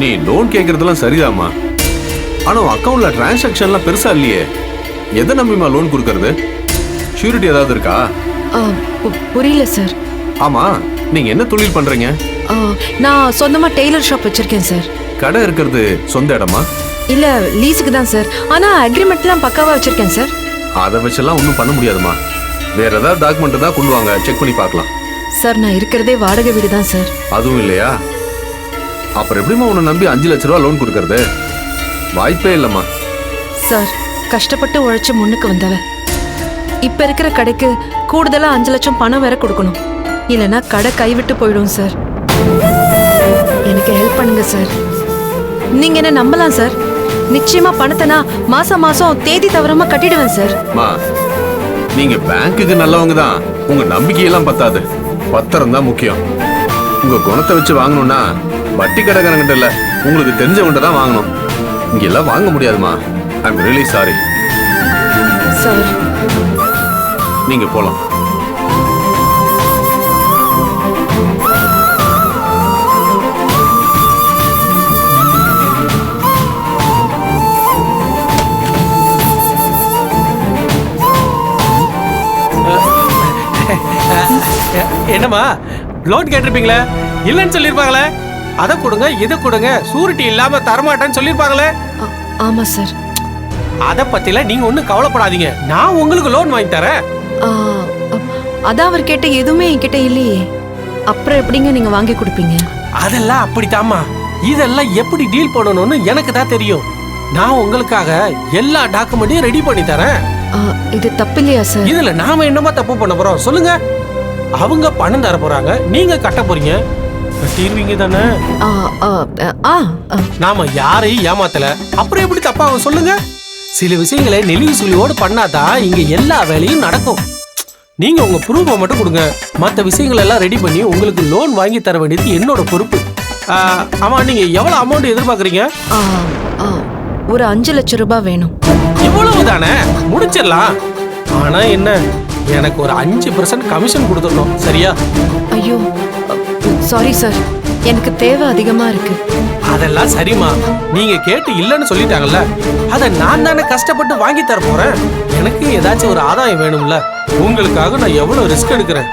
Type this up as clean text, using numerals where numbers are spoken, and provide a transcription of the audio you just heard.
நீ லோன் கேட்கறதெல்லாம் சரிதாம்மா. ஆனா அக்கௌண்ட்ல டிரான்சாக்ஷன்லாம் பெருசா இல்லையே, எதை நம்பிமா லோன் கொடுக்கறது? ஷூரிட்டி ஏதாவது இருக்கா? புரியல சார். ஆமா, நீங்க என்ன தொழில் பண்றீங்க? நான் சொந்தமா டெய்லர் ஷாப் வச்சிருக்கேன் சார். கடை இருக்கிறது சொந்த இடமா? இல்ல லீஸுக்கு தான் சார். ஆனா அக்ரிமெண்ட்லாம் பக்காவா வச்சிருக்கேன் சார். அதை வச்செல்லாம் ஒன்றும் பண்ண முடியாதுமா. வேற ஏதாவது டாக்குமெண்ட் தான் கொண்டு வாங்க, செக் பண்ணி பார்க்கலாம். சார் நான் இருக்கிறதே வாடகை வீடு தான் சார். அதுவும் இல்லையா? அப்புறம் எப்படிமா உன்னை நம்பி 5 லட்ச ரூபா லோன் கொடுக்கறது? வாய்ப்பே இல்லம்மா. சார் கஷ்டப்பட்டு உழைச்சு முன்னுக்கு வந்தவ. இப்ப இருக்கிற கடைக்கு கூடுதலா 5 லட்சம் பணம் வேற கொடுக்கணும். இல்லைன்னா கடை கைவிட்டு போயிடும் சார். எனக்கு ஹெல்ப் பண்ணுங்க சார். நீங்க என்ன நம்பலாம் சார். நிச்சயமா பணத்தை நான் மாசம் மாசம் தேதி தவறாம கட்டிடுவேன் சார். நீங்க பேங்க்குக்கு நல்லவங்க தான், உங்க நம்பிக்கையெல்லாம் பத்தாது, பத்திரம் தான் முக்கியம். உங்க குணத்தை வச்சு வாங்கணும்னா வட்டி கடைக்காரங்கிட்ட இல்ல, உங்களுக்கு தெரிஞ்சவங்கிட்ட தான் வாங்கணும். இங்க எல்லாம் வாங்க முடியாதுமா. I am really sorry sir. நீங்க போலாம். என்னம்மா லோன் கேட்டிருப்பீங்களே, இல்லைன்னு சொல்லிருப்பாங்களே. அதை கொடுங்க இதை கொடுங்க, சூரிட்டி இல்லாம தரமாட்டேன்னு சொல்லிருப்பாங்களே. ஆமா சார். அதை பத்தில நீங்க ஒன்னும் கவலைப்படாதீங்க, நான் உங்களுக்கு லோன் வாங்கி தரேன். அதான் அவர் கேட்ட எதுவுமே என்கிட்ட இல்லையே, அப்புறம் எப்படிங்க நீங்க வாங்கி கொடுப்பீங்க? அதெல்லாம் அப்படித்தாம்மா, இதெல்லாம் எப்படி டீல் பண்ணணும்னு எனக்கு தான் தெரியும். நான் உங்களுக்காக எல்லா டாக்குமெண்ட்டையும் ரெடி பண்ணி தரேன். இது தப்பு இல்லையா சார்? இதுல நாம என்னமா தப்பு பண்ண போறோம் சொல்லுங்க? அவங்க பணம் தர போறாங்க, நீங்க கட்ட போறீங்க, கட்டிடுவீங்க தானே? நாம யாரையும் ஏமாத்தல, அப்புறம் எப்படி தப்பாக சொல்லுங்க? சில விஷயங்களை நெளிவு சுழியோடு பண்ணாதான் இங்க எல்லா வேலையும் நடக்கும். நீங்க உங்க ப்ரூஃபை மட்டும் கொடுங்க, மற்ற விஷயங்கள் எல்லாம் ரெடி பண்ணி உங்களுக்கு லோன் வாங்கி தர வேண்டியது என்னோட பொறுப்பு. ஆமா, நீங்க எவ்வளவு அமௌண்ட் எதிர்பார்க்கறீங்க? ஒரு 5 லட்சம் ரூபாய் வேணும். இவ்வளவு தானே, முடிச்சிடலாம். ஆனா என்ன, எனக்கு ஒரு 5% கமிஷன் கொடுத்துடணும், சரியா? ஐயோ சாரி சார், எனக்கு தேவை அதிகமா இருக்கு. அதெல்லாம் சரிமா, நீங்க கேட்டு இல்லன்னு சொல்லிட்டாங்கல்ல, அத நான் தானே கஷ்டப்பட்டு வாங்கி தர போறேன். எனக்கு ஏதாச்சும் ஒரு ஆதாயம் வேணும்ல, உங்களுக்காக நான் எவ்வளவு ரிஸ்க் எடுக்கிறேன்.